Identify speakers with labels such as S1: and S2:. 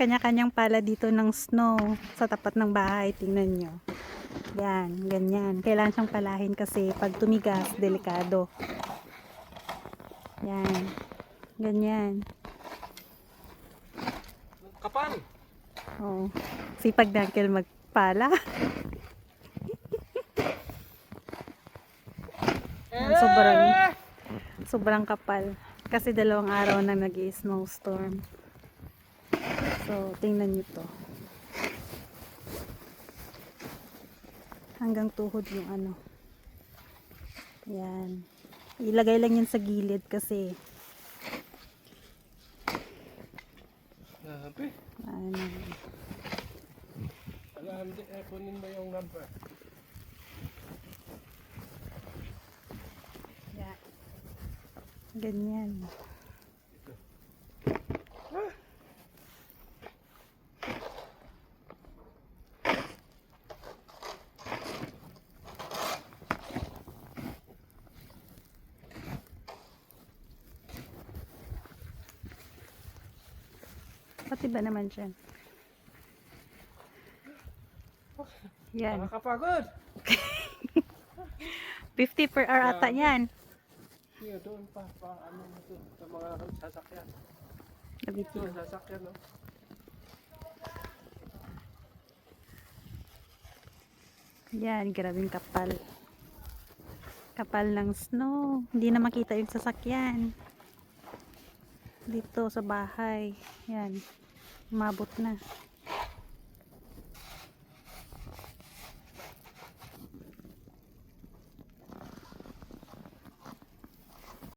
S1: kanya-kanyang pala dito ng snow sa tapat ng bahay. Tingnan nyo. Yan, ganyan. Kailangan siyang palahin kasi pag tumigas, delikado. Yan. Ganyan.
S2: Kapal!
S1: Oo. Sipag na Uncle magpala. Sobrang kapal. Kasi 2 araw na nag-i-snowstorm. So, tingnan nyo to. Hanggang tuhod yung ano. Yan. Ilagay lang yan sa gilid kasi
S2: Grabe.
S1: ano.
S2: Alam, kunin mo yung number.
S1: Yan. Ganyan. Pati ba naman dyan? Yan.
S2: Nakakapagod!
S1: 50 per hour ata yan.
S2: Here, doon pa, ano mo to, sa mga sasakyan.
S1: Nabiti.
S2: Ito, sasakyan, no?
S1: Yan, grabing kapal. Kapal ng snow. Hindi na makita yung sasakyan. Dito sa bahay. Yan. Umabot na.